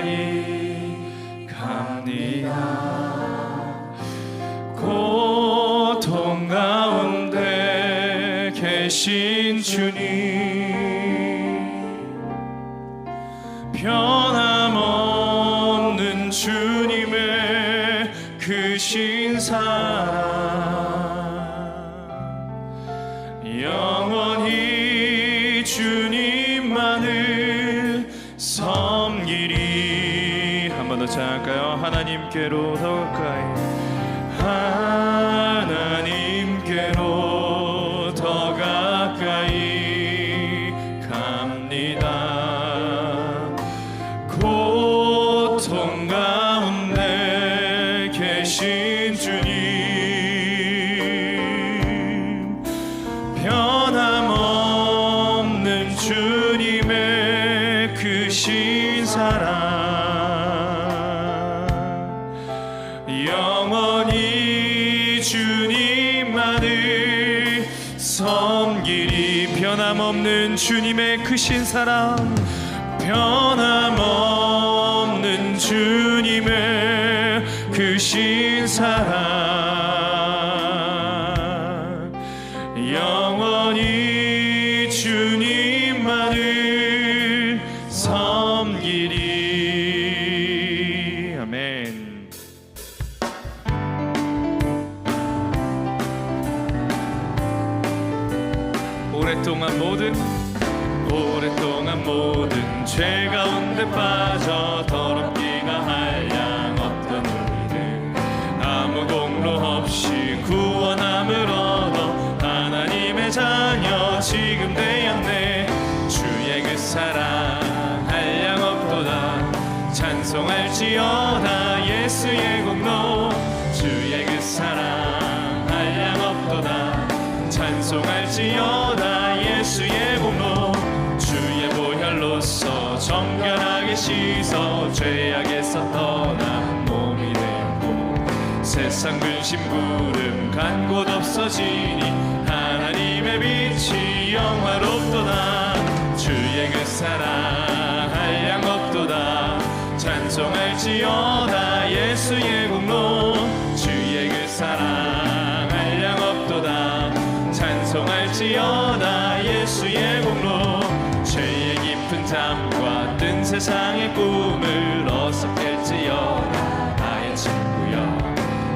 가까이 갑니다. 고통 가운데 계신 주님, 변함없는 주님의 크신 사랑, 영원히 주님만을 섬기리. 한 번 더 찬양할까요? 하나님께로 더 가까이, 하나님께로 더 가까이 갑니다. 고통 가운데 계신 주님, 변함없는 주님의 크신 사랑, 영원히 주님만을 섬기리. 변함없는 주님의 크신 사랑, 변함없는 주님의 크신 사랑, 영원히 주님만을 섬기리. 아멘. 오랫동안 모든 죄 가운데 빠져 더럽기가 한량 없던 우리를 아무 공로 없이 구원함을 얻어 하나님의 자녀 지금 되었네. 주의 그 사랑 한량 없도다. 찬송할지어다 예수의 공로. 주의 그 사랑 한량 없도다. 찬송할지어다 예수의 공로. 주의 보혈로서 정결하게 씻어 죄악에서 떠나 몸이 되었고 세상 근심 구름 간 곳 없어지니 하나님의 빛이 영화롭도다. 주의 그 사랑 한량 없도다. 찬송할지어다 예수의 공로. 주의 그 사랑 한량 없도다. 찬송할지어다 예수의 공로. 죄의 깊은 담과 뜬 세상의 꿈을 어서 깰지어다. 나의 친구여,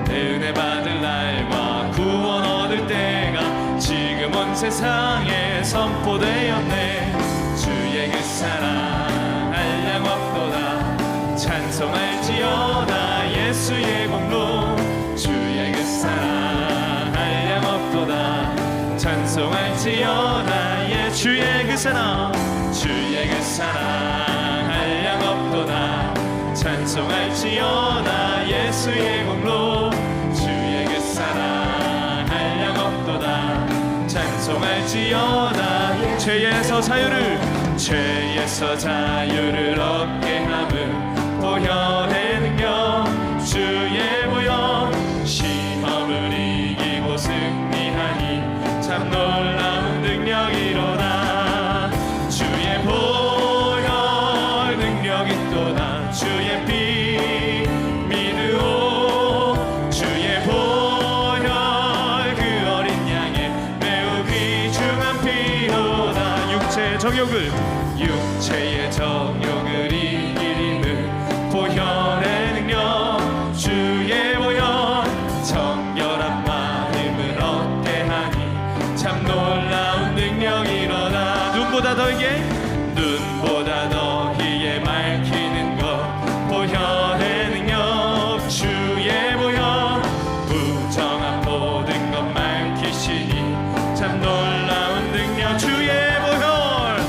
내 은혜 받을 날과 구원 얻을 때가 지금 온 세상에 선포되었네. 주의 그 사랑 한량 없도다. 찬송할지어다 예수의 공로. 주의 그 사랑 한량 없도다. 찬송할지어다 주의 그 사랑. 주의 그 사랑 한량 없도다. 찬송할지어다 예수의 공로. 주의 그 사랑 한량 없도다. 찬송할지어다. 죄에서 자유를 얻게 함은 보혈의 능력. 주의 보혈 시험을 이기고 승리하니 참 놀라운 능력이로다. 주의 보혈 능력이 또다. 주의 피 믿으오. 주의 보혈 그 어린 양의 매우 귀중한 피로다. 육체의 정욕을 이기는 보혈의 능력. 주의 보혈 정결한 마음을 얻게 하니 참 놀라운 능력이로다. 눈보다 더희게 밝히는 것 보혈의 능력. 주의 보혈 부정한 모든 것 밝히시니 참 놀라운 능력. 주의 보혈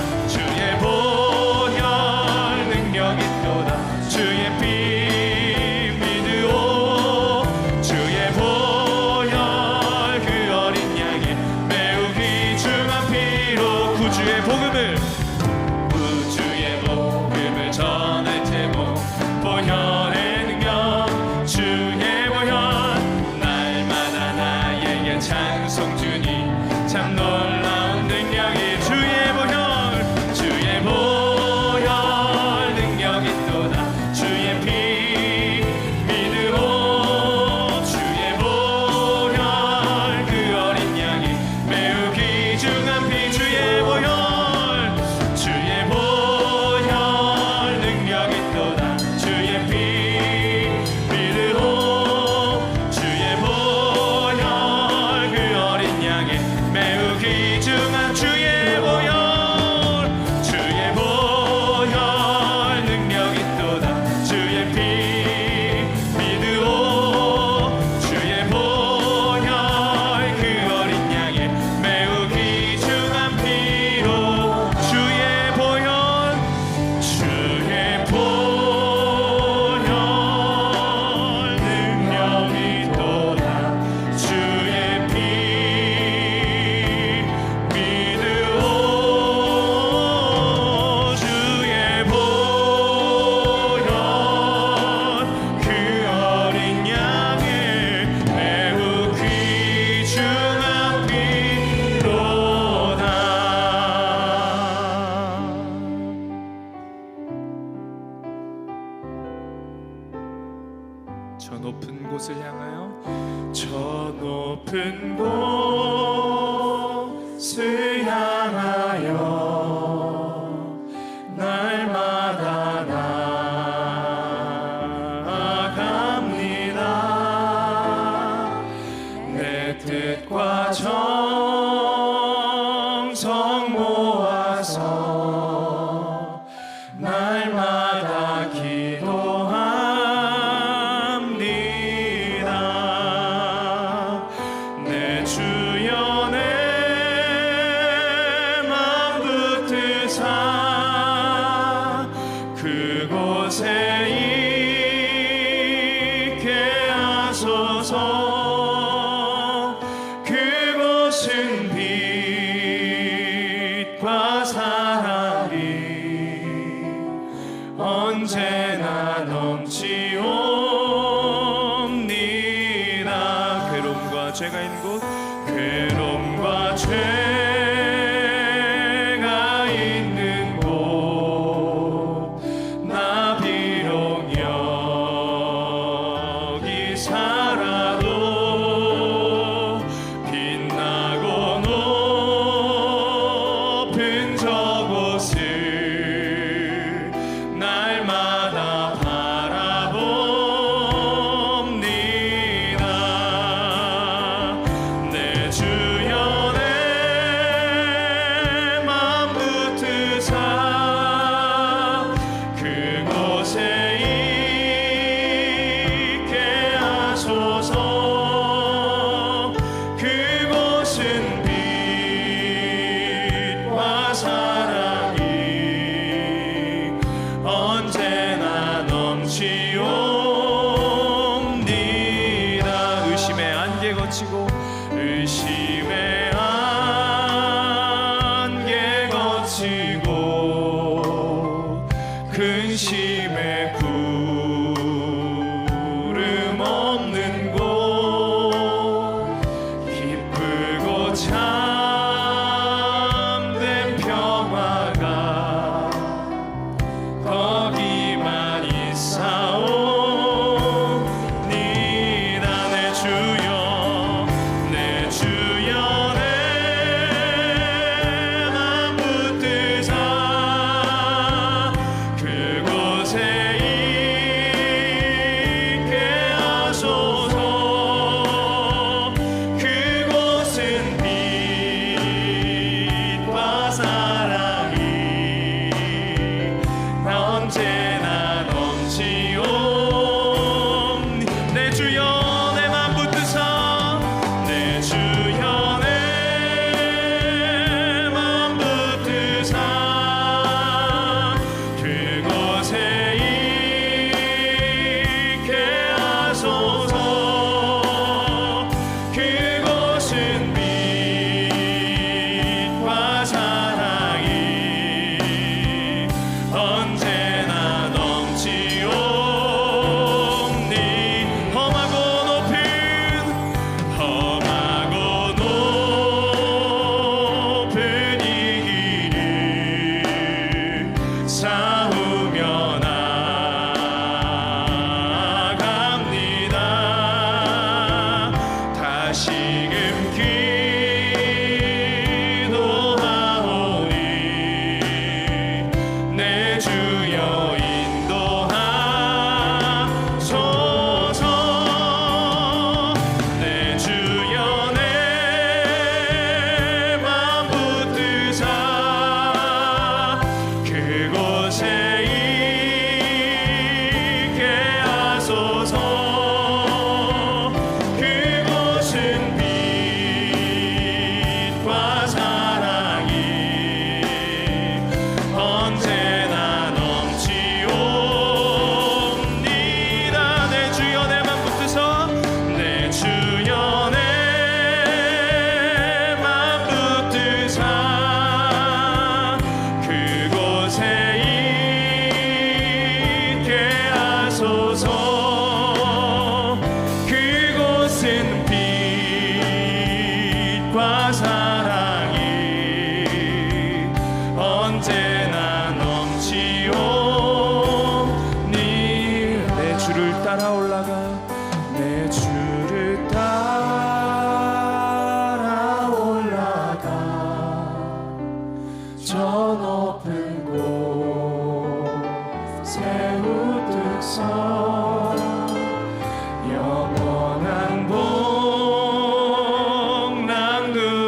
능력이 또다. 주의 피 믿으오. 주의 보혈 그 어린 양의 매우 귀중한 피로 구주의 복음을 전할 테고 보혈의 능력. 주의 보혈 날마다 나에게 찬송 주니 참 놀라운 능력이. 주의 보혈 능력이 또다. 성성 모아서 날마다 기도합니다. 내 주여 내 맘 붙드사 그곳에 있게 하소서. 그곳은 빛과 사랑이 언제나 넘치옵니다. 괴로움과 죄가 있는 곳, 괴로움과 죄가 있는 곳, 나 비록 여기 살아도 빛나고 높은 저곳을 날마다 바라봅니다. 내 주여 내 맘 붙드사 그곳에 있게 하소서. 그곳은 빛과 사랑이 언제나 넘치옵니다. 의심의 안개 거치고 의심의 안개 거치고 근심의 구름 없는 곳, 기쁘고 참된 평화가 거기만 있사옵니다. 내 주여 내 주여 내 맘 붙드사 그곳에 있게 하소서. 그곳은 빛과 사랑이 언제나 넘치옵니. 내 주여 내 맘 붙드사 내 주여 내 맘 붙드사 그곳에 있게 하소서. 그곳은 빛과 사랑이 언제나 넘치옵니. 험하고 높은 이 길을 싸우며 나아갑니다. 다시금 기도하오니 내 주여 인도하소서. 내 주여 내 맘 붙드사 그곳에 있게 하소서. 그곳은 빛과 사랑이 언제나 넘치옵니다. 내 주여 내 맘 붙드사 내 주여 내 맘 붙드사 그곳에 있게 하소서. 그곳은 빛과 사랑이 언제나 넘치옵니. 내 주를 따라 올라가 내 주를 따라 올라가 저 높은 곳 세우듯서 영원한 복 남그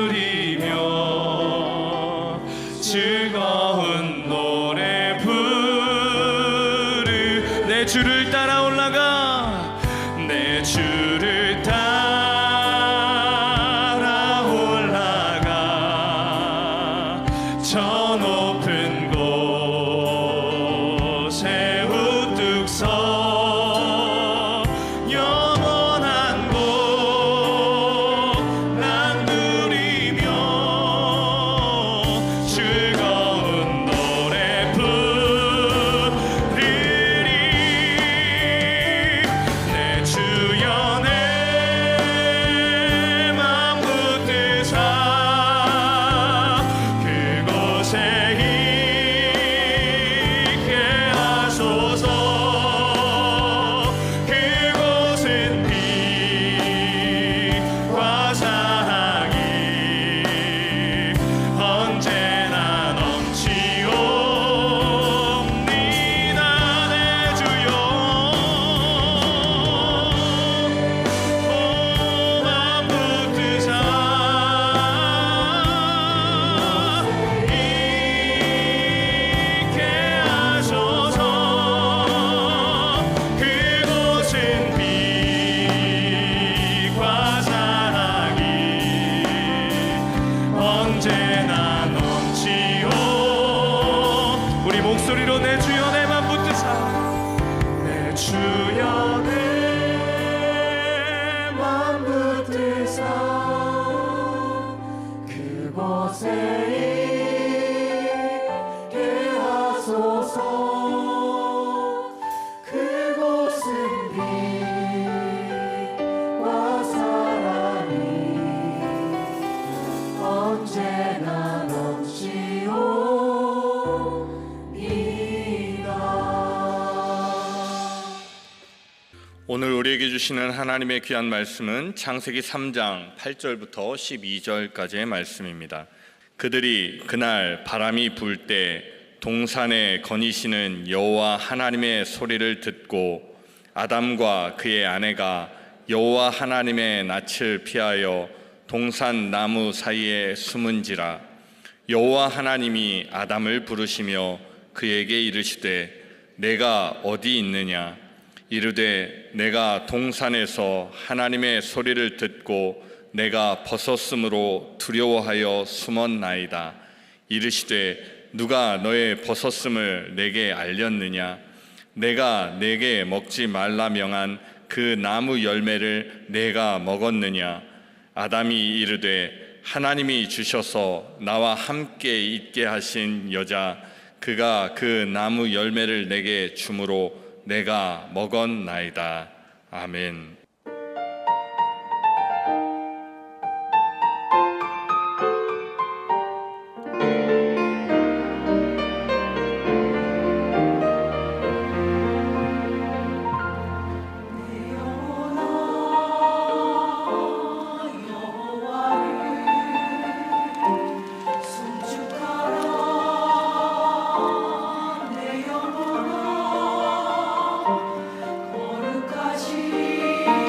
언제나 넘치오. 우리 목소리로 내 주여 내 맘 붙드사, 내 주여 내 맘 붙드사 그곳에 있게 하소서. 그곳은 빛과 사랑이 언제나 넘치오니이다. 오늘 우리에게 주시는 하나님의 귀한 말씀은 창세기 3장 8절부터 12절까지의 말씀입니다. 그들이 그날 바람이 불 때 동산에 거니시는 여호와 하나님의 소리를 듣고 아담과 그의 아내가 여호와 하나님의 낯을 피하여 동산 나무 사이에 숨은지라. 여호와 하나님이 아담을 부르시며 그에게 이르시되 내가 어디 있느냐. 이르되 내가 동산에서 하나님의 소리를 듣고 내가 벗었으므로 두려워하여 숨었나이다. 이르시되 누가 너의 벗었음을 내게 알렸느냐. 내가 내게 먹지 말라 명한 그 나무 열매를 내가 먹었느냐. 아담이 이르되 하나님이 주셔서 나와 함께 있게 하신 여자 그가 그 나무 열매를 내게 주므로 내가 먹었나이다. 아멘. 거룩하신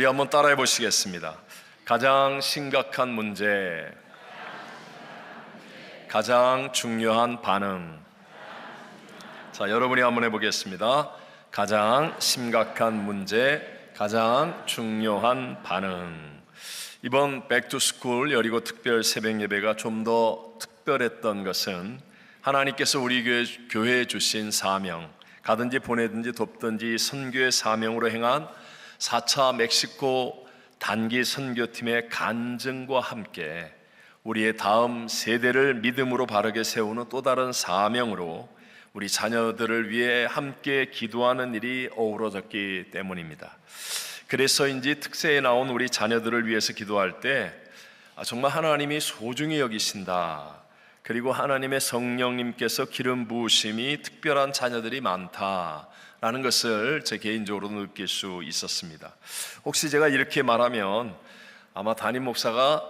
한번 따라해 보시겠습니다. 가장 심각한 문제, 가장 중요한 반응. 자, 여러분이 한번 해보겠습니다. 가장 심각한 문제, 가장 중요한 반응. 이번 백투스쿨 여리고 특별 새벽 예배가 좀 더 특별했던 것은 하나님께서 우리 교회에 주신 사명, 가든지 보내든지 돕든지 선교의 사명으로 행한 4차 멕시코 단기 선교팀의 간증과 함께 우리의 다음 세대를 믿음으로 바르게 세우는 또 다른 사명으로 우리 자녀들을 위해 함께 기도하는 일이 어우러졌기 때문입니다. 그래서인지 특세에 나온 우리 자녀들을 위해서 기도할 때 정말 하나님이 소중히 여기신다, 그리고 하나님의 성령님께서 기름 부으심이 특별한 자녀들이 많다라는 것을 제 개인적으로 느낄 수 있었습니다. 혹시 제가 이렇게 말하면 아마 담임 목사가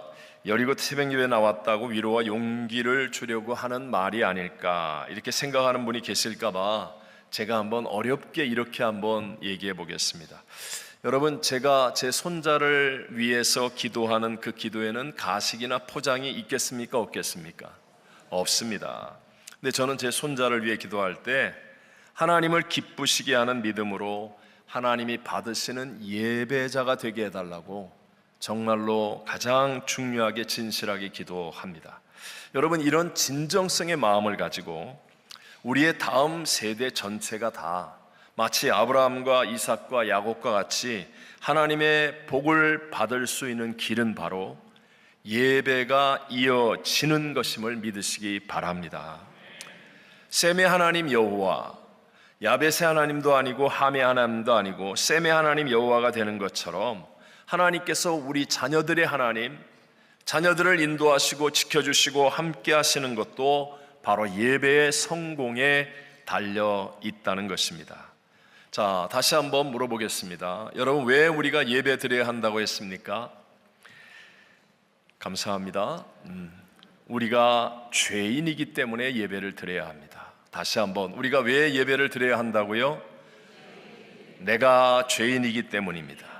여리고 새벽예배 나왔다고 위로와 용기를 주려고 하는 말이 아닐까 이렇게 생각하는 분이 계실까 봐 제가 한번 어렵게 이렇게 한번 얘기해 보겠습니다. 여러분, 제가 제 손자를 위해서 기도하는 그 기도에는 가식이나 포장이 있겠습니까? 없겠습니까? 없습니다. 근데 저는 제 손자를 위해 기도할 때 하나님을 기쁘시게 하는 믿음으로 하나님이 받으시는 예배자가 되게 해달라고 정말로 가장 중요하게 진실하게 기도합니다. 여러분, 이런 진정성의 마음을 가지고 우리의 다음 세대 전체가 다 마치 아브라함과 이삭과 야곱과 같이 하나님의 복을 받을 수 있는 길은 바로 예배가 이어지는 것임을 믿으시기 바랍니다. 셈의 하나님 여호와, 야벳의 하나님도 아니고 함의 하나님도 아니고 셈의 하나님 여호와가 되는 것처럼 하나님께서 우리 자녀들의 하나님, 자녀들을 인도하시고 지켜주시고 함께 하시는 것도 바로 예배의 성공에 달려 있다는 것입니다. 자, 다시 한번 물어보겠습니다. 여러분, 왜 우리가 예배 드려야 한다고 했습니까? 감사합니다. 우리가 죄인이기 때문에 예배를 드려야 합니다. 다시 한번, 우리가 왜 예배를 드려야 한다고요? 내가 죄인이기 때문입니다.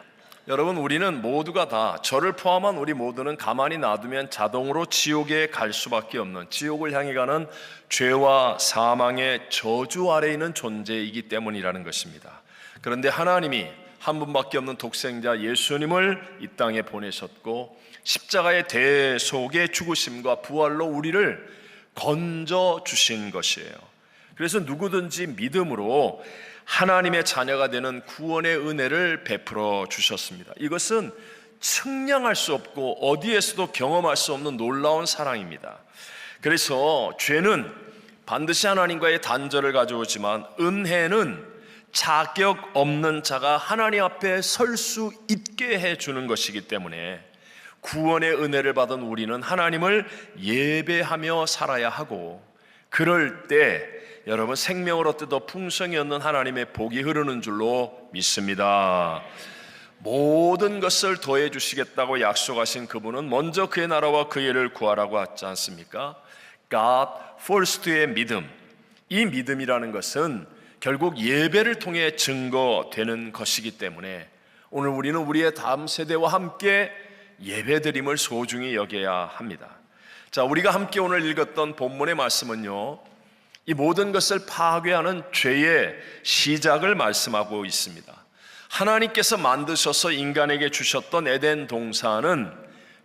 여러분, 우리는 모두가 다, 저를 포함한 우리 모두는 가만히 놔두면 자동으로 지옥에 갈 수밖에 없는, 지옥을 향해 가는 죄와 사망의 저주 아래에 있는 존재이기 때문이라는 것입니다. 그런데 하나님이 한 분밖에 없는 독생자 예수님을 이 땅에 보내셨고 십자가의 대속의 죽으심과 부활로 우리를 건져 주신 것이에요. 그래서 누구든지 믿음으로 하나님의 자녀가 되는 구원의 은혜를 베풀어 주셨습니다. 이것은 측량할 수 없고 어디에서도 경험할 수 없는 놀라운 사랑입니다. 그래서 죄는 반드시 하나님과의 단절을 가져오지만 은혜는 자격 없는 자가 하나님 앞에 설 수 있게 해주는 것이기 때문에 구원의 은혜를 받은 우리는 하나님을 예배하며 살아야 하고, 그럴 때 여러분 생명을 얻되 더 풍성히 얻는 하나님의 복이 흐르는 줄로 믿습니다. 모든 것을 더해 주시겠다고 약속하신 그분은 먼저 그의 나라와 그의 의를 구하라고 하지 않습니까? God first의 믿음, 이 믿음이라는 것은 결국 예배를 통해 증거되는 것이기 때문에 오늘 우리는 우리의 다음 세대와 함께 예배드림을 소중히 여겨야 합니다. 자, 우리가 함께 오늘 읽었던 본문의 말씀은요, 이 모든 것을 파괴하는 죄의 시작을 말씀하고 있습니다. 하나님께서 만드셔서 인간에게 주셨던 에덴 동산은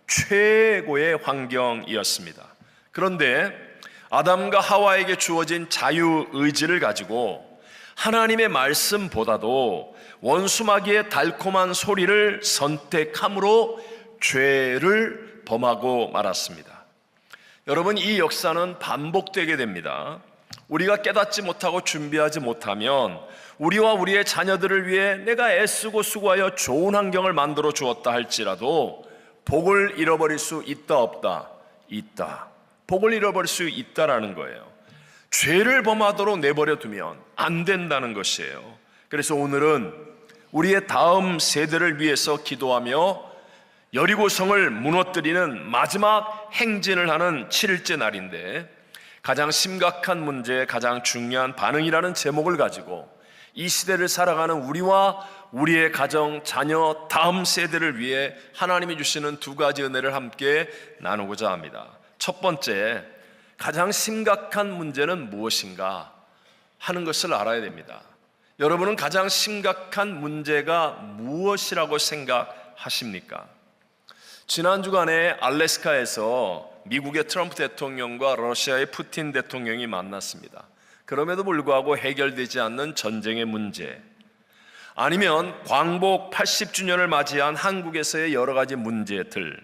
최고의 환경이었습니다. 그런데 아담과 하와에게 주어진 자유의지를 가지고 하나님의 말씀보다도 원수마귀의 달콤한 소리를 선택함으로 죄를 범하고 말았습니다. 여러분, 이 역사는 반복되게 됩니다. 우리가 깨닫지 못하고 준비하지 못하면 우리와 우리의 자녀들을 위해 내가 애쓰고 수고하여 좋은 환경을 만들어 주었다 할지라도 복을 잃어버릴 수 있다 없다? 있다. 복을 잃어버릴 수 있다라는 거예요. 죄를 범하도록 내버려 두면 안 된다는 것이에요. 그래서 오늘은 우리의 다음 세대를 위해서 기도하며 여리고성을 무너뜨리는 마지막 행진을 하는 7일째 날인데, 가장 심각한 문제, 가장 중요한 반응이라는 제목을 가지고 이 시대를 살아가는 우리와 우리의 가정, 자녀, 다음 세대를 위해 하나님이 주시는 두 가지 은혜를 함께 나누고자 합니다. 첫 번째, 가장 심각한 문제는 무엇인가 하는 것을 알아야 됩니다. 여러분은 가장 심각한 문제가 무엇이라고 생각하십니까? 지난 주간에 알래스카에서 미국의 트럼프 대통령과 러시아의 푸틴 대통령이 만났습니다. 그럼에도 불구하고 해결되지 않는 전쟁의 문제, 아니면 광복 80주년을 맞이한 한국에서의 여러 가지 문제들,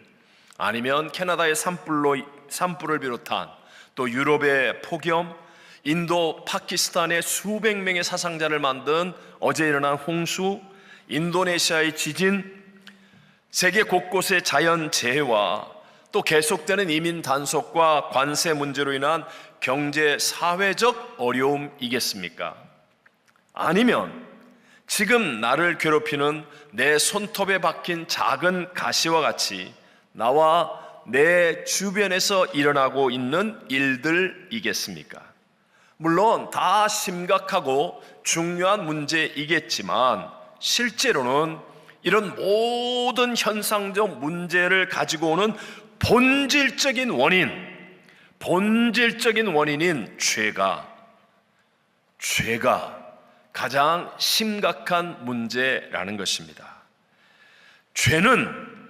아니면 캐나다의 산불을 비롯한 또 유럽의 폭염, 인도, 파키스탄의 수백 명의 사상자를 만든 어제 일어난 홍수, 인도네시아의 지진, 세계 곳곳의 자연재해와 또 계속되는 이민 단속과 관세 문제로 인한 경제, 사회적 어려움이겠습니까? 아니면 지금 나를 괴롭히는 내 손톱에 박힌 작은 가시와 같이 나와 내 주변에서 일어나고 있는 일들이겠습니까? 물론 다 심각하고 중요한 문제이겠지만 실제로는 이런 모든 현상적 문제를 가지고 오는 본질적인 원인인 죄가 가장 심각한 문제라는 것입니다. 죄는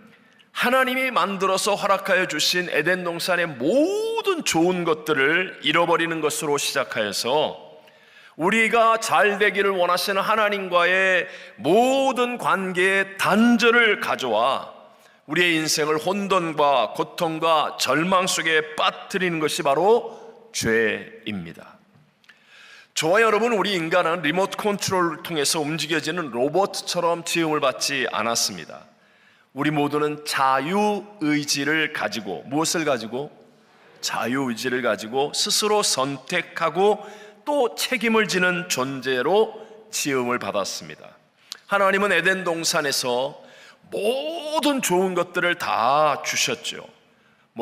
하나님이 만들어서 허락하여 주신 에덴 동산의 모든 좋은 것들을 잃어버리는 것으로 시작하여서 우리가 잘 되기를 원하시는 하나님과의 모든 관계의 단절을 가져와 우리의 인생을 혼돈과 고통과 절망 속에 빠뜨리는 것이 바로 죄입니다. 저와 여러분, 우리 인간은 리모트 컨트롤을 통해서 움직여지는 로봇처럼 지음을 받지 않았습니다. 우리 모두는 자유의지를 가지고, 무엇을 가지고? 자유의지를 가지고 스스로 선택하고 또 책임을 지는 존재로 지음을 받았습니다. 하나님은 에덴 동산에서 모든 좋은 것들을 다 주셨죠.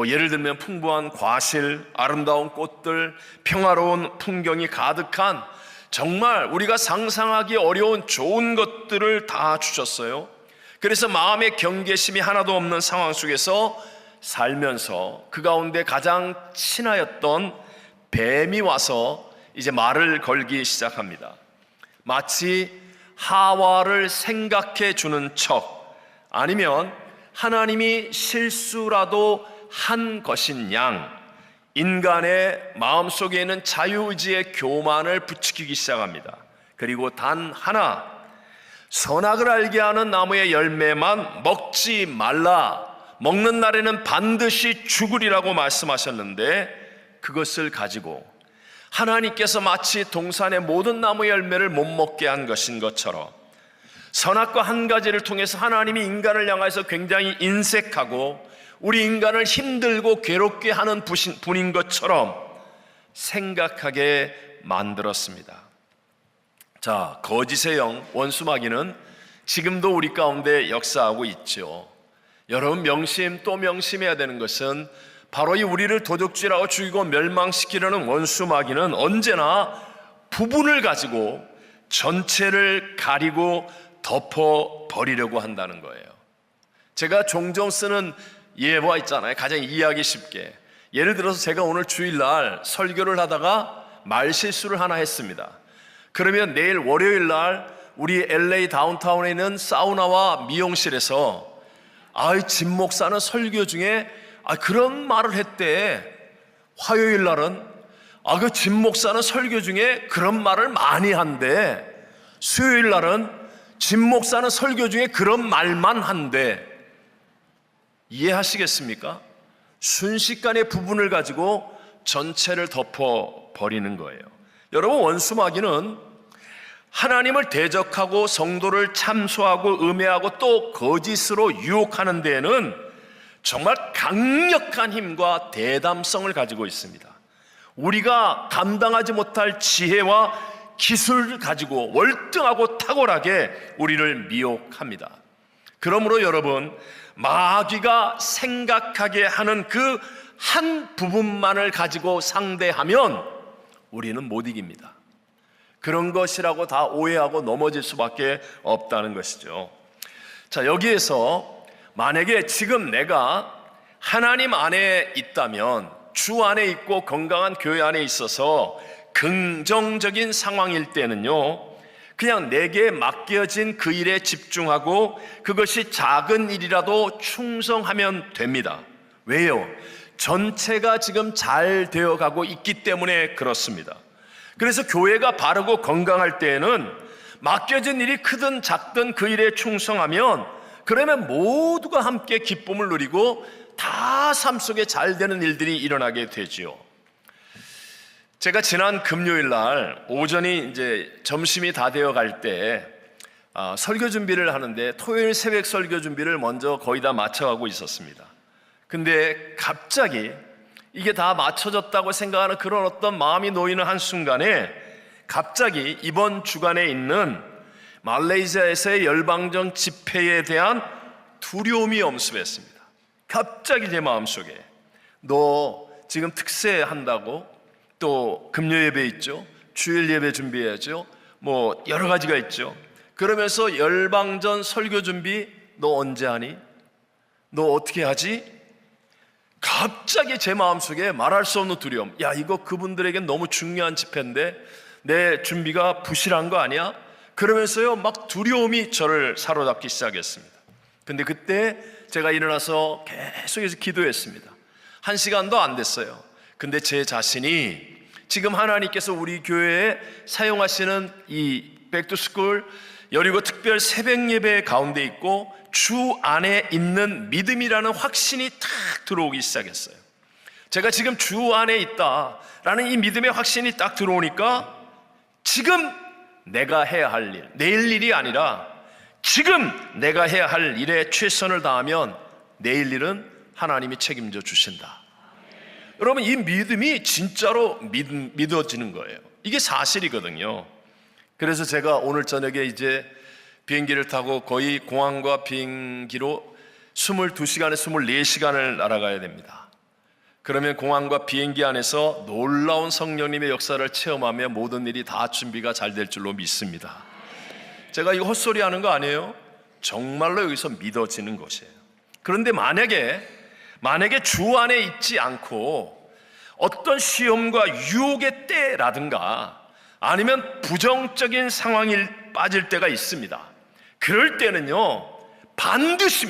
예를 들면 풍부한 과실, 아름다운 꽃들, 평화로운 풍경이 가득한 정말 우리가 상상하기 어려운 좋은 것들을 다 주셨어요. 그래서 마음의 경계심이 하나도 없는 상황 속에서 살면서 그 가운데 가장 친하였던 뱀이 와서 이제 말을 걸기 시작합니다. 마치 하와를 생각해 주는 척, 아니면 하나님이 실수라도 한 것인 양 인간의 마음속에 있는 자유의지의 교만을 부추기기 시작합니다. 그리고 단 하나, 선악을 알게 하는 나무의 열매만 먹지 말라, 먹는 날에는 반드시 죽으리라고 말씀하셨는데, 그것을 가지고 하나님께서 마치 동산의 모든 나무 열매를 못 먹게 한 것인 것처럼 선악과 한 가지를 통해서 하나님이 인간을 향해서 굉장히 인색하고 우리 인간을 힘들고 괴롭게 하는 분인 것처럼 생각하게 만들었습니다. 자, 거짓의 영, 원수 마귀는 지금도 우리 가운데 역사하고 있죠. 여러분, 명심 또 명심해야 되는 것은 바로 이 우리를 도둑질하고 죽이고 멸망시키려는 원수 마귀는 언제나 부분을 가지고 전체를 가리고 덮어버리려고 한다는 거예요. 제가 종종 쓰는 예화 있잖아요. 가장 이해하기 쉽게. 예를 들어서 제가 오늘 주일날 설교를 하다가 말실수를 하나 했습니다. 그러면 내일 월요일날 우리 LA 다운타운에 있는 사우나와 미용실에서 진 목사는 설교 중에 그런 말을 했대. 화요일날은 그 진 목사는 설교 중에 그런 말을 많이 한대. 수요일날은 진 목사는 설교 중에 그런 말만 한대. 이해하시겠습니까? 순식간에 부분을 가지고 전체를 덮어버리는 거예요. 여러분, 원수 마귀는 하나님을 대적하고 성도를 참소하고 음해하고 또 거짓으로 유혹하는 데에는 정말 강력한 힘과 대담성을 가지고 있습니다. 우리가 감당하지 못할 지혜와 기술을 가지고 월등하고 탁월하게 우리를 미혹합니다. 그러므로 여러분, 마귀가 생각하게 하는 그 한 부분만을 가지고 상대하면 우리는 못 이깁니다. 그런 것이라고 다 오해하고 넘어질 수밖에 없다는 것이죠. 자, 여기에서 만약에 지금 내가 하나님 안에 있다면, 주 안에 있고 건강한 교회 안에 있어서 긍정적인 상황일 때는요, 그냥 내게 맡겨진 그 일에 집중하고 그것이 작은 일이라도 충성하면 됩니다. 왜요? 전체가 지금 잘 되어가고 있기 때문에 그렇습니다. 그래서 교회가 바르고 건강할 때에는 맡겨진 일이 크든 작든 그 일에 충성하면, 그러면 모두가 함께 기쁨을 누리고 다 삶 속에 잘 되는 일들이 일어나게 되지요. 제가 지난 금요일 날 오전이 이제 점심이 다 되어 갈 때 설교 준비를 하는데, 토요일 새벽 설교 준비를 먼저 거의 다 맞춰가고 있었습니다. 근데 갑자기 이게 다 맞춰졌다고 생각하는 그런 어떤 마음이 놓이는 한순간에, 갑자기 이번 주간에 있는 말레이시아에서의 열방전 집회에 대한 두려움이 엄습했습니다. 갑자기 제 마음속에, 너 지금 특세 한다고, 또 금요 예배 있죠, 주일 예배 준비해야죠, 뭐 여러 가지가 있죠. 그러면서 열방전 설교 준비 너 언제 하니? 너 어떻게 하지? 갑자기 제 마음속에 말할 수 없는 두려움. 야, 이거 그분들에겐 너무 중요한 집회인데 내 준비가 부실한 거 아니야? 그러면서요, 막 두려움이 저를 사로잡기 시작했습니다. 근데 그때 제가 일어나서 계속해서 기도했습니다. 1시간도 안 됐어요. 근데 제 자신이 지금 하나님께서 우리 교회에 사용하시는 이 백투스쿨 여리고 특별 새벽 예배 가운데 있고 주 안에 있는 믿음이라는 확신이 탁 들어오기 시작했어요. 제가 지금 주 안에 있다라는 이 믿음의 확신이 딱 들어오니까, 지금 내가 해야 할 일, 내일 일이 아니라 지금 내가 해야 할 일에 최선을 다하면 내일 일은 하나님이 책임져 주신다. 여러분, 이 믿음이 진짜로 믿어지는 거예요. 이게 사실이거든요. 그래서 제가 오늘 저녁에 이제 비행기를 타고 거의 공항과 비행기로 22시간에 24시간을 날아가야 됩니다. 그러면 공항과 비행기 안에서 놀라운 성령님의 역사를 체험하며 모든 일이 다 준비가 잘 될 줄로 믿습니다. 제가 이거 헛소리 하는 거 아니에요? 정말로 여기서 믿어지는 것이에요. 그런데 만약에 주 안에 있지 않고 어떤 시험과 유혹의 때라든가 아니면 부정적인 상황에 빠질 때가 있습니다. 그럴 때는요, 반드시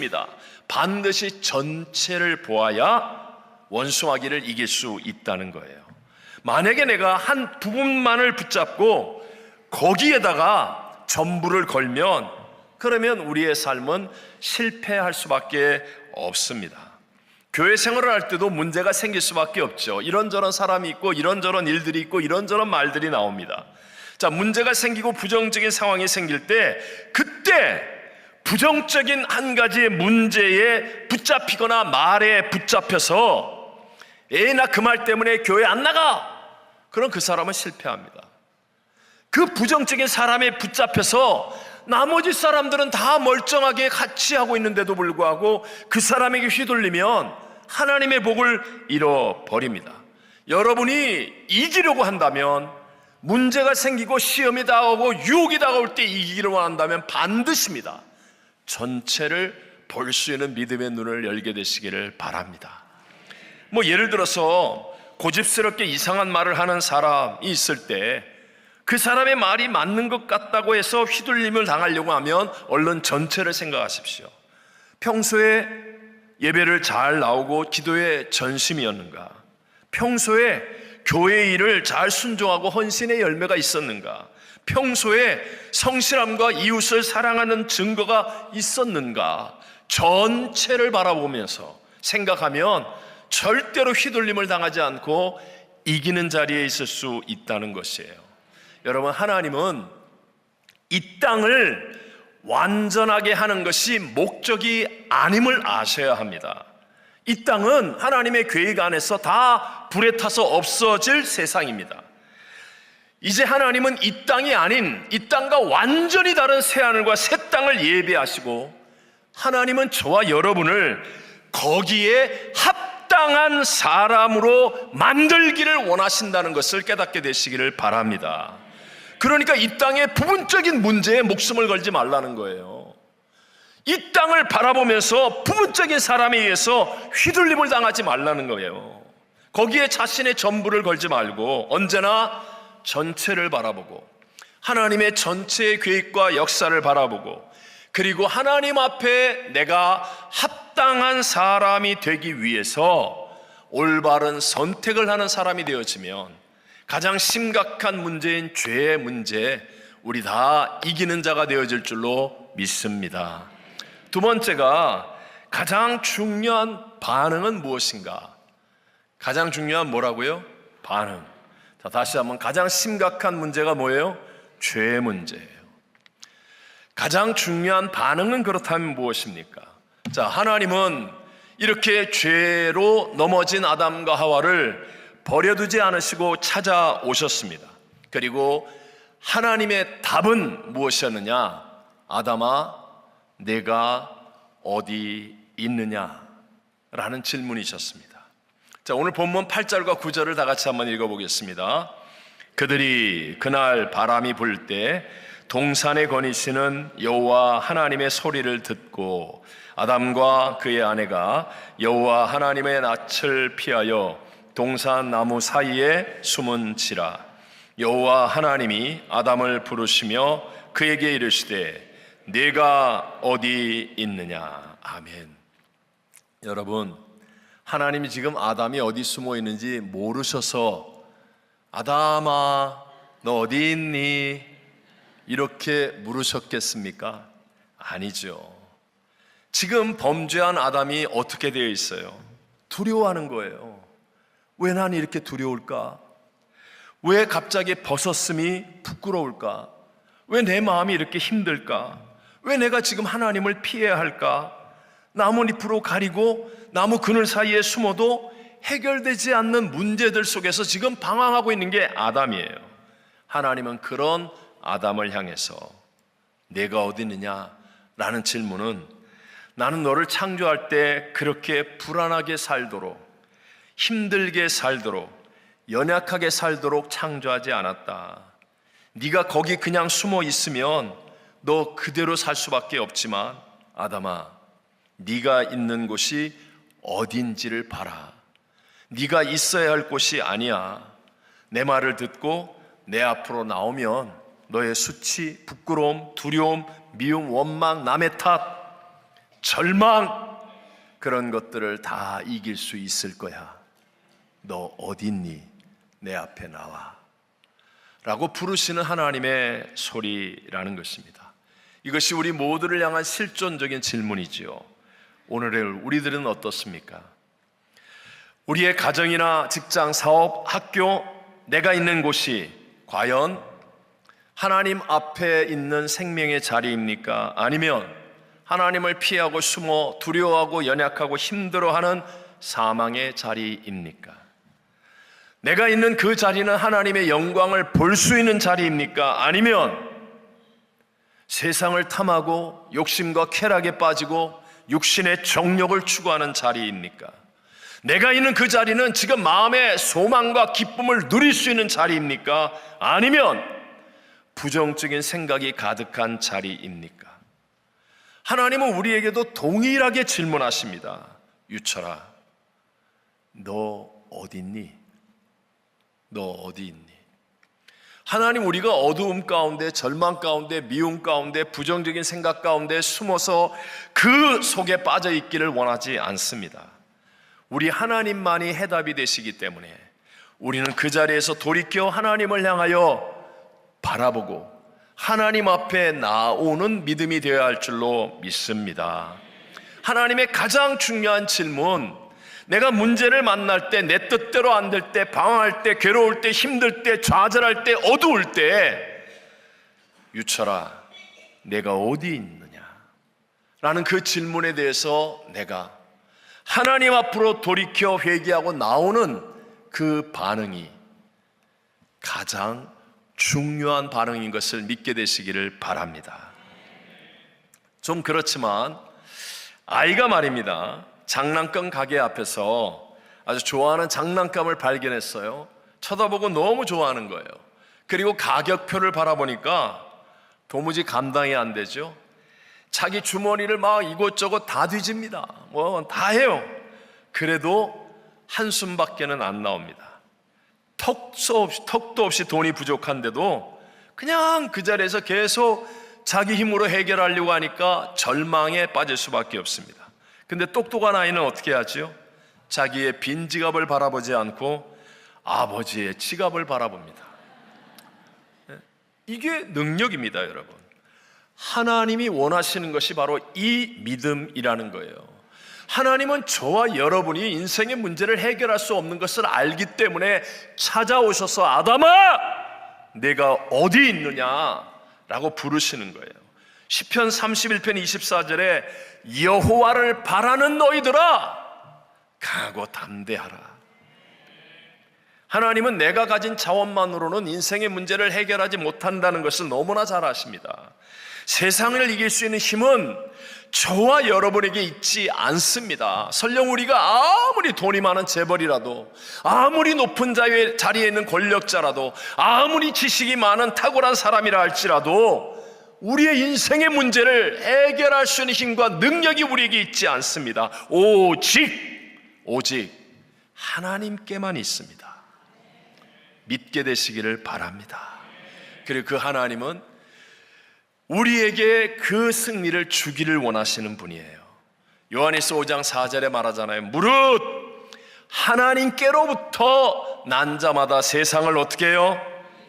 전체를 보아야 원수마귀를 이길 수 있다는 거예요. 만약에 내가 한 부분만을 붙잡고 거기에다가 전부를 걸면, 그러면 우리의 삶은 실패할 수밖에 없습니다. 교회 생활을 할 때도 문제가 생길 수밖에 없죠. 이런저런 사람이 있고 이런저런 일들이 있고 이런저런 말들이 나옵니다. 자, 문제가 생기고 부정적인 상황이 생길 때, 그때 부정적인 한 가지의 문제에 붙잡히거나 말에 붙잡혀서 나 그 말 때문에 교회 안 나가! 그럼 그 사람은 실패합니다. 그 부정적인 사람에 붙잡혀서 나머지 사람들은 다 멀쩡하게 같이 하고 있는데도 불구하고 그 사람에게 휘둘리면 하나님의 복을 잃어버립니다. 여러분이 이기려고 한다면, 문제가 생기고 시험이 다가오고 유혹이 다가올 때 이기기를 원한다면 반드시입니다. 전체를 볼 수 있는 믿음의 눈을 열게 되시기를 바랍니다. 뭐 예를 들어서 고집스럽게 이상한 말을 하는 사람이 있을 때 그 사람의 말이 맞는 것 같다고 해서 휘둘림을 당하려고 하면 얼른 전체를 생각하십시오. 평소에 예배를 잘 나오고 기도에 전심이었는가? 평소에 교회 일을 잘 순종하고 헌신의 열매가 있었는가? 평소에 성실함과 이웃을 사랑하는 증거가 있었는가? 전체를 바라보면서 생각하면 절대로 휘둘림을 당하지 않고 이기는 자리에 있을 수 있다는 것이에요. 여러분, 하나님은 이 땅을 완전하게 하는 것이 목적이 아님을 아셔야 합니다. 이 땅은 하나님의 계획 안에서 다 불에 타서 없어질 세상입니다. 이제 하나님은 이 땅이 아닌 이 땅과 완전히 다른 새하늘과 새 땅을 예비하시고, 하나님은 저와 여러분을 거기에 합당한 사람으로 만들기를 원하신다는 것을 깨닫게 되시기를 바랍니다. 그러니까 이 땅의 부분적인 문제에 목숨을 걸지 말라는 거예요. 이 땅을 바라보면서 부분적인 사람에 의해서 휘둘림을 당하지 말라는 거예요. 거기에 자신의 전부를 걸지 말고 언제나 전체를 바라보고 하나님의 전체의 계획과 역사를 바라보고, 그리고 하나님 앞에 내가 합당한 사람이 되기 위해서 올바른 선택을 하는 사람이 되어지면 가장 심각한 문제인 죄의 문제, 우리 다 이기는 자가 되어질 줄로 믿습니다. 두 번째가 가장 중요한 반응은 무엇인가? 가장 중요한 뭐라고요? 반응. 자, 다시 한번, 가장 심각한 문제가 뭐예요? 죄의 문제예요. 가장 중요한 반응은 그렇다면 무엇입니까? 자, 하나님은 이렇게 죄로 넘어진 아담과 하와를 버려두지 않으시고 찾아오셨습니다. 그리고 하나님의 답은 무엇이었느냐? 아담아, 내가 어디 있느냐? 라는 질문이셨습니다. 자, 오늘 본문 8절과 9절을 다 같이 한번 읽어보겠습니다. 그들이 그날 바람이 불 때 동산에 거니시는 여호와 하나님의 소리를 듣고 아담과 그의 아내가 여호와 하나님의 낯을 피하여 동산 나무 사이에 숨은지라. 여호와 하나님이 아담을 부르시며 그에게 이르시되 네가 어디 있느냐. 아멘. 여러분, 하나님이 지금 아담이 어디 숨어 있는지 모르셔서 아담아 너 어디 있니? 이렇게 물으셨겠습니까? 아니죠. 지금 범죄한 아담이 어떻게 되어 있어요? 두려워하는 거예요. 왜 난 이렇게 두려울까? 왜 갑자기 벗었음이 부끄러울까? 왜 내 마음이 이렇게 힘들까? 왜 내가 지금 하나님을 피해야 할까? 나뭇잎으로 가리고 나무 그늘 사이에 숨어도 해결되지 않는 문제들 속에서 지금 방황하고 있는 게 아담이에요. 하나님은 그런 아담을 향해서 내가 어디 있느냐? 라는 질문은 나는 너를 창조할 때 그렇게 불안하게 살도록, 힘들게 살도록, 연약하게 살도록 창조하지 않았다. 네가 거기 그냥 숨어 있으면 너 그대로 살 수밖에 없지만 아담아, 네가 있는 곳이 어딘지를 봐라. 네가 있어야 할 곳이 아니야. 내 말을 듣고 내 앞으로 나오면 너의 수치, 부끄러움, 두려움, 미움, 원망, 남의 탓, 절망, 그런 것들을 다 이길 수 있을 거야. 너 어디 있니? 내 앞에 나와. 라고 부르시는 하나님의 소리라는 것입니다. 이것이 우리 모두를 향한 실존적인 질문이지요. 오늘의 우리들은 어떻습니까? 우리의 가정이나 직장, 사업, 학교, 내가 있는 곳이 과연 하나님 앞에 있는 생명의 자리입니까? 아니면 하나님을 피하고 숨어 두려워하고 연약하고 힘들어하는 사망의 자리입니까? 내가 있는 그 자리는 하나님의 영광을 볼 수 있는 자리입니까? 아니면 세상을 탐하고 욕심과 쾌락에 빠지고 육신의 정욕을 추구하는 자리입니까? 내가 있는 그 자리는 지금 마음의 소망과 기쁨을 누릴 수 있는 자리입니까? 아니면 부정적인 생각이 가득한 자리입니까? 하나님은 우리에게도 동일하게 질문하십니다. 유철아, 너 어디 있니? 너 어디 있니? 하나님, 우리가 어두움 가운데, 절망 가운데, 미움 가운데, 부정적인 생각 가운데 숨어서 그 속에 빠져 있기를 원하지 않습니다. 우리 하나님만이 해답이 되시기 때문에 우리는 그 자리에서 돌이켜 하나님을 향하여 바라보고 하나님 앞에 나오는 믿음이 되어야 할 줄로 믿습니다. 하나님의 가장 중요한 질문, 내가 문제를 만날 때, 내 뜻대로 안 될 때, 방황할 때, 괴로울 때, 힘들 때, 좌절할 때, 어두울 때, 유철아, 내가 어디 있느냐? 라는 그 질문에 대해서 내가 하나님 앞으로 돌이켜 회개하고 나오는 그 반응이 가장 중요한 반응인 것을 믿게 되시기를 바랍니다. 좀 그렇지만 아이가 말입니다, 장난감 가게 앞에서 아주 좋아하는 장난감을 발견했어요. 쳐다보고 너무 좋아하는 거예요. 그리고 가격표를 바라보니까 도무지 감당이 안 되죠. 자기 주머니를 막 이곳저곳 다 뒤집니다. 뭐 다 해요. 그래도 한숨밖에는 안 나옵니다. 턱도 없이 돈이 부족한데도 그냥 그 자리에서 계속 자기 힘으로 해결하려고 하니까 절망에 빠질 수밖에 없습니다. 근데 똑똑한 아이는 어떻게 하죠? 자기의 빈 지갑을 바라보지 않고 아버지의 지갑을 바라봅니다. 이게 능력입니다, 여러분. 하나님이 원하시는 것이 바로 이 믿음이라는 거예요. 하나님은 저와 여러분이 인생의 문제를 해결할 수 없는 것을 알기 때문에 찾아오셔서 아담아, 내가 어디 있느냐라고 부르시는 거예요. 시편 31편 24절에 여호와를 바라는 너희들아 강하고 담대하라. 하나님은 내가 가진 자원만으로는 인생의 문제를 해결하지 못한다는 것을 너무나 잘 아십니다. 세상을 이길 수 있는 힘은 저와 여러분에게 있지 않습니다. 설령 우리가 아무리 돈이 많은 재벌이라도, 아무리 높은 자리에 있는 권력자라도, 아무리 지식이 많은 탁월한 사람이라 할지라도 우리의 인생의 문제를 해결할 수 있는 힘과 능력이 우리에게 있지 않습니다. 오직 하나님께만 있습니다. 믿게 되시기를 바랍니다. 그리고 그 하나님은 우리에게 그 승리를 주기를 원하시는 분이에요. 요한일서 5장 4절에 말하잖아요. 무릇 하나님께로부터 난 자마다 세상을 어떻게 해요?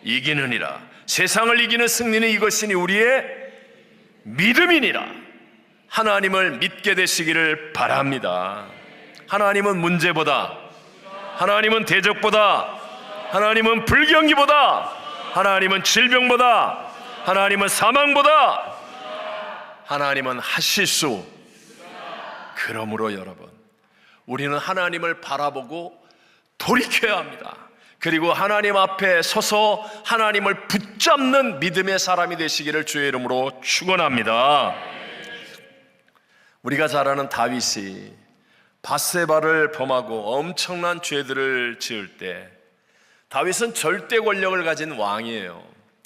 이기느니라. 세상을 이기는 승리는 이것이니 우리의 믿음이니라. 하나님을 믿게 되시기를 바랍니다. 하나님은 문제보다, 하나님은 대적보다, 하나님은 불경기보다, 하나님은 질병보다, 하나님은 사망보다, 하나님은 하실 수. 그러므로 여러분, 우리는 하나님을 바라보고 돌이켜야 합니다. 그리고 하나님 앞에 서서 하나님을 붙잡는 믿음의 사람이 되시기를 주의 이름으로 축원합니다. 우리가 잘 아는 다윗이 밧세바를 범하고 엄청난 죄들을 지을 때 다윗은 절대 권력을 가진 왕이에요.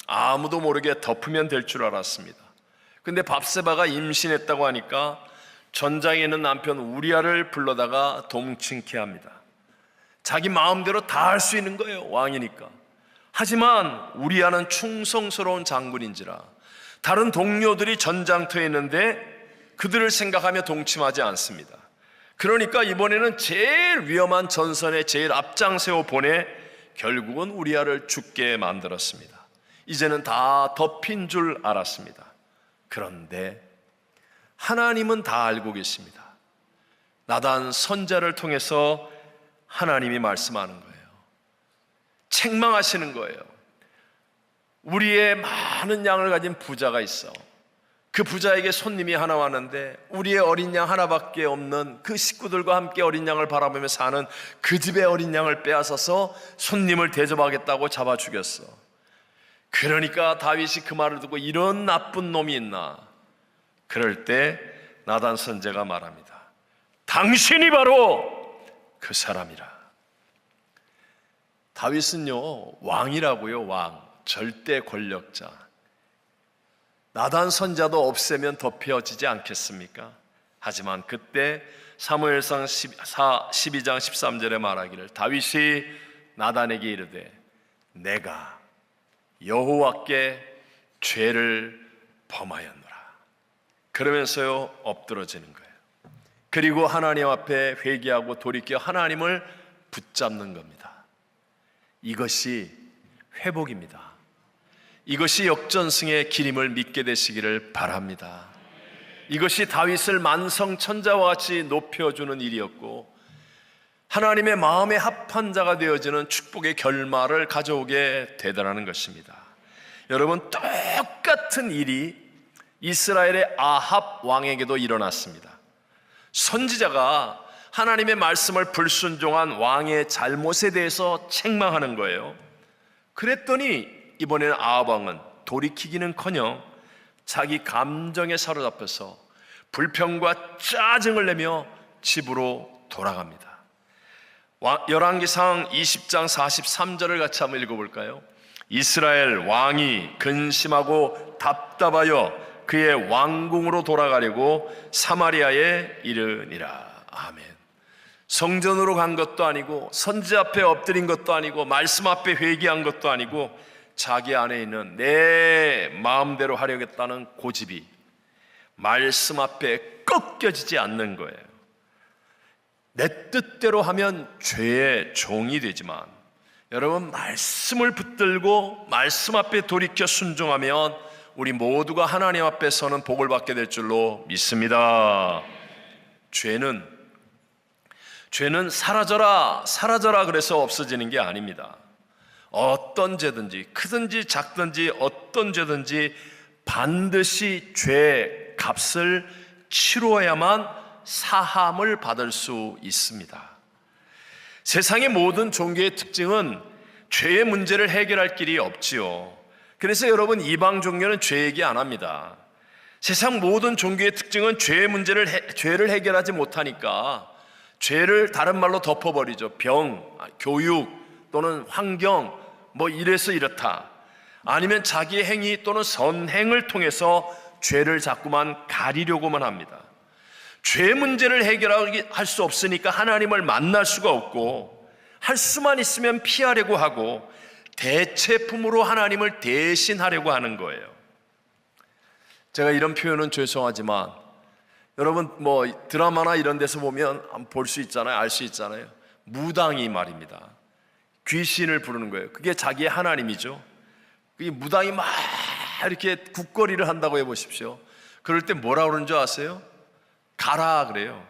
아무도 모르게 덮으면 될 줄 알았습니다. 근데 밧세바가 임신했다고 하니까 전장에 있는 남편 우리아를 불러다가 동침케 합니다. 자기 마음대로 다 할 수 있는 거예요, 왕이니까. 하지만 우리아는 충성스러운 장군인지라 다른 동료들이 전장터에 있는데 그들을 생각하며 동침하지 않습니다. 그러니까 이번에는 제일 위험한 전선에 제일 앞장세워 보내 결국은 우리아를 죽게 만들었습니다. 이제는 다 덮인 줄 알았습니다. 그런데 하나님은 다 알고 계십니다. 나단 선자를 통해서 하나님이 말씀하는 거예요. 책망하시는 거예요. 우리의 많은 양을 가진 부자가 있어. 그 부자에게 손님이 하나 왔는데 우리의 어린 양 하나밖에 없는 그 식구들과 함께 어린 양을 바라보며 사는 그 집의 어린 양을 빼앗아서 손님을 대접하겠다고 잡아 죽였어. 그러니까 다윗이 그 말을 듣고 이런 나쁜 놈이 있나. 그럴 때 나단 선지자가 말합니다. 당신이 바로 그 사람이라. 다윗은요, 왕이라고요. 왕, 절대 권력자. 나단 선지자도 없애면 덮여지지 않겠습니까? 하지만 그때 사무엘상 12장 13절에 말하기를 다윗이 나단에게 이르되 내가 여호와께 죄를 범하였노라. 그러면서요 엎드러지는 거예요. 그리고 하나님 앞에 회개하고 돌이켜 하나님을 붙잡는 겁니다. 이것이 회복입니다. 이것이 역전승의 길임을 믿게 되시기를 바랍니다. 이것이 다윗을 만성천자와 같이 높여주는 일이었고 하나님의 마음에 합한 자가 되어지는 축복의 결말을 가져오게 되더라는 것입니다. 여러분, 똑같은 일이 이스라엘의 아합 왕에게도 일어났습니다. 선지자가 하나님의 말씀을 불순종한 왕의 잘못에 대해서 책망하는 거예요. 그랬더니 이번에는 아합 왕은 돌이키기는커녕 자기 감정에 사로잡혀서 불평과 짜증을 내며 집으로 돌아갑니다. 열왕기상 20장 43절을 같이 한번 읽어볼까요? 이스라엘 왕이 근심하고 답답하여 그의 왕궁으로 돌아가려고 사마리아에 이르니라. 아멘. 성전으로 간 것도 아니고 선지 앞에 엎드린 것도 아니고 말씀 앞에 회개한 것도 아니고 자기 안에 있는 내 마음대로 하려겠다는 고집이 말씀 앞에 꺾여지지 않는 거예요. 내 뜻대로 하면 죄의 종이 되지만 여러분, 말씀을 붙들고 말씀 앞에 돌이켜 순종하면 우리 모두가 하나님 앞에 서는 복을 받게 될 줄로 믿습니다. 죄는 사라져라 그래서 없어지는 게 아닙니다. 어떤 죄든지 크든지 작든지 어떤 죄든지 반드시 죄 값을 치루어야만 사함을 받을 수 있습니다. 세상의 모든 종교의 특징은 죄의 문제를 해결할 길이 없지요. 그래서 여러분, 이방 종교는 죄 얘기 안 합니다. 세상 모든 종교의 특징은 죄를 해결하지 못하니까 죄를 다른 말로 덮어버리죠. 병, 교육 또는 환경, 뭐 이래서 이렇다. 아니면 자기의 행위 또는 선행을 통해서 죄를 자꾸만 가리려고만 합니다. 죄 문제를 해결할 수 없으니까 하나님을 만날 수가 없고, 할 수만 있으면 피하려고 하고 대체품으로 하나님을 대신하려고 하는 거예요. 제가 이런 표현은 죄송하지만 여러분, 뭐 드라마나 이런 데서 보면 볼 수 있잖아요. 알 수 있잖아요. 무당이 말입니다, 귀신을 부르는 거예요. 그게 자기의 하나님이죠. 이 무당이 막 이렇게 국거리를 한다고 해보십시오. 그럴 때 뭐라 그러는 줄 아세요? 가라 그래요.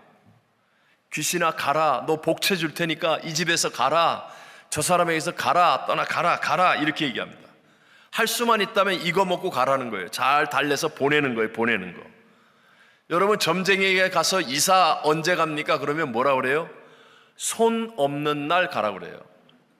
귀신아 가라, 너 복채 줄 테니까 이 집에서 가라, 저 사람에게서 가라, 떠나 가라 이렇게 얘기합니다. 할 수만 있다면 이거 먹고 가라는 거예요. 잘 달래서 보내는 거예요. 보내는 거. 여러분, 점쟁이에게 가서 이사 언제 갑니까? 그러면 뭐라 그래요? 손 없는 날 가라 그래요.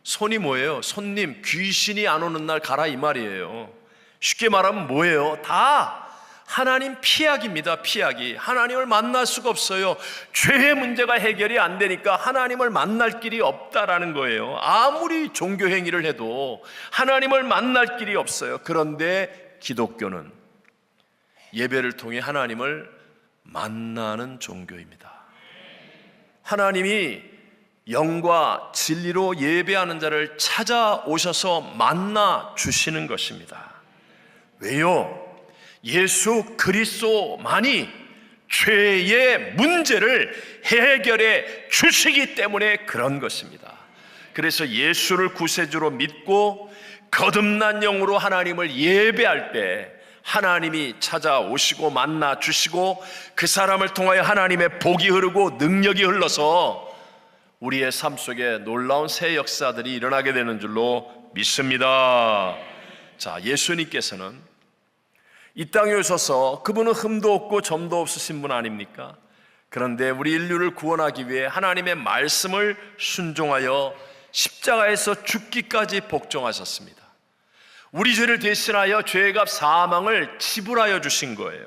손이 뭐예요? 손님, 귀신이 안 오는 날 가라 이 말이에요. 쉽게 말하면 뭐예요? 다 하나님 피하기입니다. 피하기. 하나님을 만날 수가 없어요. 죄의 문제가 해결이 안 되니까 하나님을 만날 길이 없다라는 거예요. 아무리 종교 행위를 해도 하나님을 만날 길이 없어요. 그런데 기독교는 예배를 통해 하나님을 만나는 종교입니다. 하나님이 영과 진리로 예배하는 자를 찾아오셔서 만나 주시는 것입니다. 왜요? 예수 그리스도만이 죄의 문제를 해결해 주시기 때문에 그런 것입니다. 그래서 예수를 구세주로 믿고 거듭난 영으로 하나님을 예배할 때 하나님이 찾아오시고 만나 주시고 그 사람을 통하여 하나님의 복이 흐르고 능력이 흘러서 우리의 삶 속에 놀라운 새 역사들이 일어나게 되는 줄로 믿습니다. 자, 예수님께서는 이 땅에 오셔서 그분은 흠도 없고 점도 없으신 분 아닙니까? 그런데 우리 인류를 구원하기 위해 하나님의 말씀을 순종하여 십자가에서 죽기까지 복종하셨습니다. 우리 죄를 대신하여 죄값 사망을 지불하여 주신 거예요.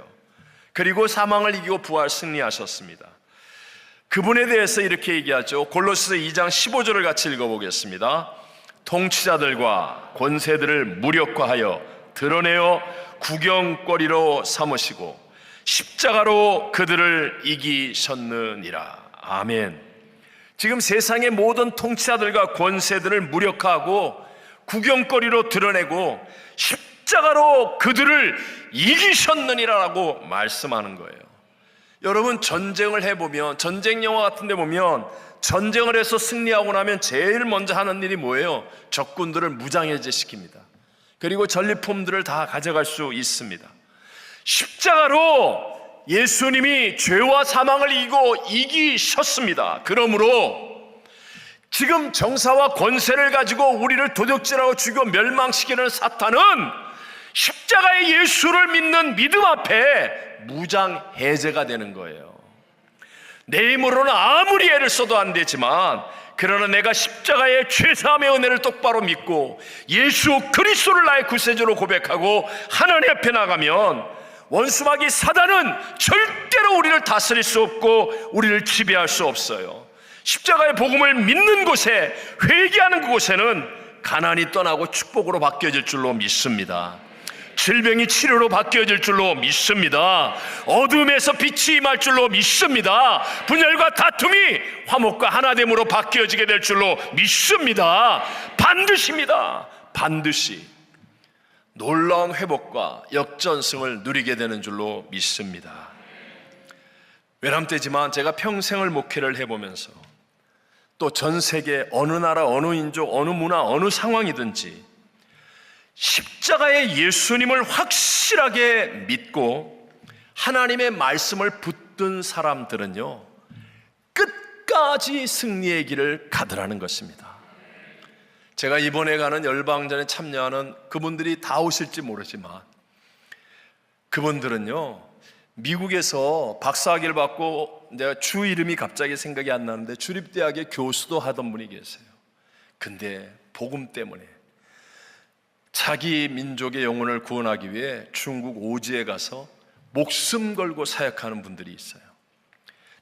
그리고 사망을 이기고 부활 승리하셨습니다. 그분에 대해서 이렇게 얘기하죠. 골로새서 2장 15절을 같이 읽어보겠습니다. 통치자들과 권세들을 무력화하여 드러내어 구경거리로 삼으시고 십자가로 그들을 이기셨느니라. 아멘. 지금 세상의 모든 통치자들과 권세들을 무력화하고 구경거리로 드러내고 십자가로 그들을 이기셨느니라라고 말씀하는 거예요. 여러분, 전쟁을 해보면, 전쟁 영화 같은 데 보면 전쟁을 해서 승리하고 나면 제일 먼저 하는 일이 뭐예요? 적군들을 무장해제시킵니다. 그리고 전리품들을 다 가져갈 수 있습니다. 십자가로 예수님이 죄와 사망을 이기셨습니다. 그러므로 지금 정사와 권세를 가지고 우리를 도적질하고 죽여 멸망시키는 사탄은 십자가의 예수를 믿는 믿음 앞에 무장해제가 되는 거예요. 내 힘으로는 아무리 애를 써도 안 되지만, 그러나 내가 십자가의 죄사함의 은혜를 똑바로 믿고 예수 그리스도를 나의 구세주로 고백하고 하나님 앞에 나가면 원수마귀 사단은 절대로 우리를 다스릴 수 없고 우리를 지배할 수 없어요. 십자가의 복음을 믿는 곳에, 회개하는 그곳에는 가난이 떠나고 축복으로 바뀌어질 줄로 믿습니다. 질병이 치료로 바뀌어질 줄로 믿습니다. 어둠에서 빛이 임할 줄로 믿습니다. 분열과 다툼이 화목과 하나됨으로 바뀌어지게 될 줄로 믿습니다. 반드시입니다. 반드시 놀라운 회복과 역전승을 누리게 되는 줄로 믿습니다. 외람되지만 제가 평생을 목회를 해보면서 또 전 세계 어느 나라, 어느 인종, 어느 문화, 어느 상황이든지 십자가의 예수님을 확실하게 믿고 하나님의 말씀을 붙든 사람들은요, 끝까지 승리의 길을 가더라는 것입니다. 제가 이번에 가는 열방전에 참여하는 그분들이 다 오실지 모르지만 그분들은요, 미국에서 박사학위를 받고, 내가 주 이름이 갑자기 생각이 안 나는데 주립대학의 교수도 하던 분이 계세요. 근데 복음 때문에 자기 민족의 영혼을 구원하기 위해 중국 오지에 가서 목숨 걸고 사역하는 분들이 있어요.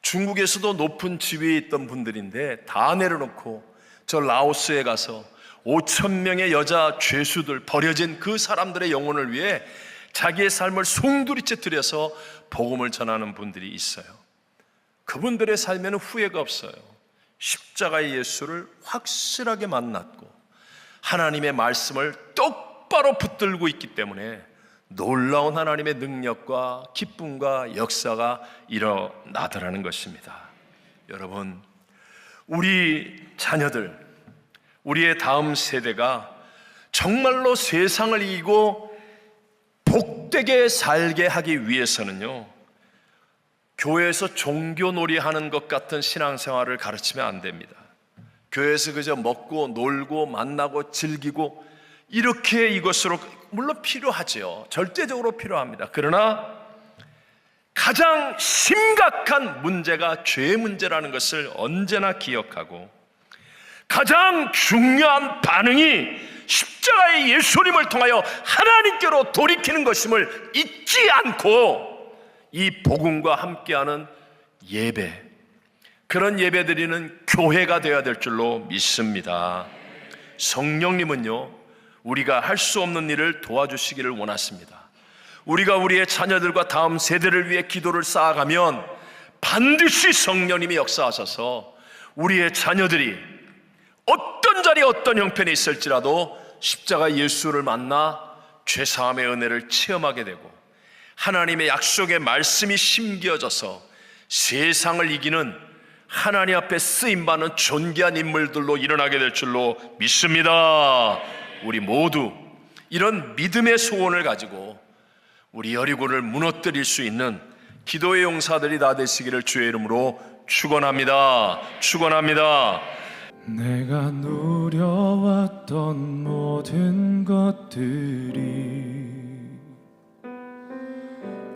중국에서도 높은 지위에 있던 분들인데 다 내려놓고 저 라오스에 가서 5,000명의 여자 죄수들, 버려진 그 사람들의 영혼을 위해 자기의 삶을 송두리째 들여서 복음을 전하는 분들이 있어요. 그분들의 삶에는 후회가 없어요. 십자가의 예수를 확실하게 만났고 하나님의 말씀을 똑바로 붙들고 있기 때문에 놀라운 하나님의 능력과 기쁨과 역사가 일어나더라는 것입니다. 여러분, 우리 자녀들, 우리의 다음 세대가 정말로 세상을 이기고 복되게 살게 하기 위해서는요, 교회에서 종교놀이 하는 것 같은 신앙생활을 가르치면 안 됩니다. 교회에서 그저 먹고 놀고 만나고 즐기고 이렇게 이것으로, 물론 필요하죠. 절대적으로 필요합니다. 그러나 가장 심각한 문제가 죄의 문제라는 것을 언제나 기억하고, 가장 중요한 반응이 십자가의 예수님을 통하여 하나님께로 돌이키는 것임을 잊지 않고 이 복음과 함께하는 예배, 그런 예배드리는 교회가 되어야 될 줄로 믿습니다. 성령님은요, 우리가 할 수 없는 일을 도와주시기를 원하십니다. 우리가 우리의 자녀들과 다음 세대를 위해 기도를 쌓아가면 반드시 성령님이 역사하셔서 우리의 자녀들이 어떤 자리에 어떤 형편에 있을지라도 십자가 예수를 만나 죄사함의 은혜를 체험하게 되고 하나님의 약속의 말씀이 심겨져서 세상을 이기는, 하나님 앞에 쓰임받는 존귀한 인물들로 일어나게 될 줄로 믿습니다. 우리 모두 이런 믿음의 소원을 가지고 우리 여리고를 무너뜨릴 수 있는 기도의 용사들이 다 되시기를 주의 이름으로 축원합니다. 축원합니다. 내가 누려왔던 모든 것들이,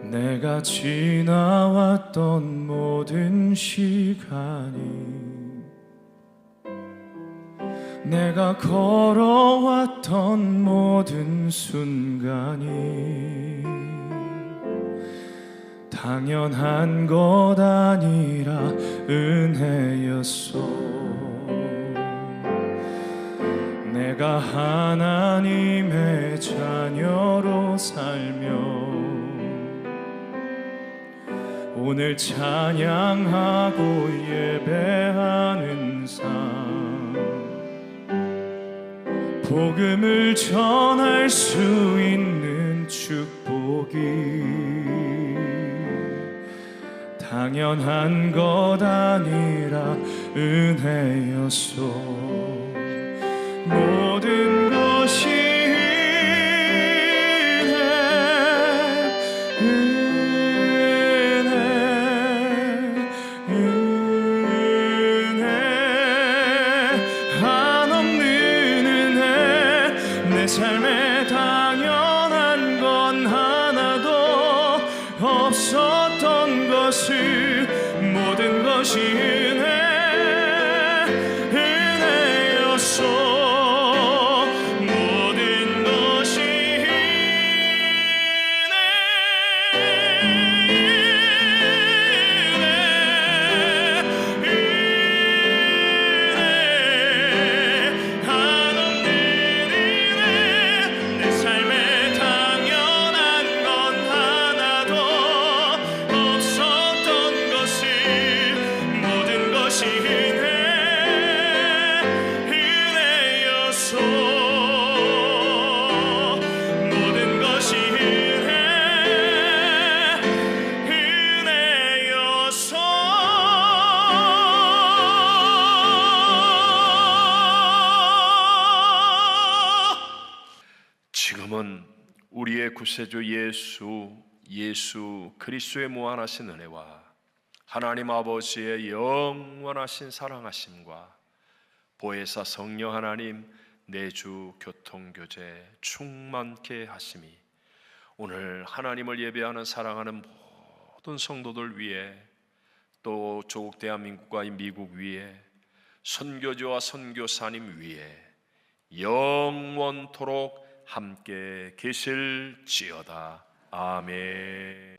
내가 지나왔던 모든 시간이, 내가 걸어왔던 모든 순간이 당연한 것 아니라 은혜였소. 내가 하나님의 자녀로 살며 오늘 찬양하고 예배하는 삶, 복음을 전할 수 있는 축복이 당연한 것 아니라 은혜였소. 모든 것이 은혜, 한없는 은혜. 내 삶에 당연한 건 하나도 없었던 것을, 모든 것이 은혜였소. 우리의 구세주 예수 그리스도의 무한하신 은혜와 하나님 아버지의 영원하신 사랑하심과 보혜사 성령 하나님 내주 교통교제 충만케 하심이 오늘 하나님을 예배하는 사랑하는 모든 성도들 위해 또 조국 대한민국과 미국 위에 선교주와 선교사님 위에 영원토록 함께 계실지어다. 아멘.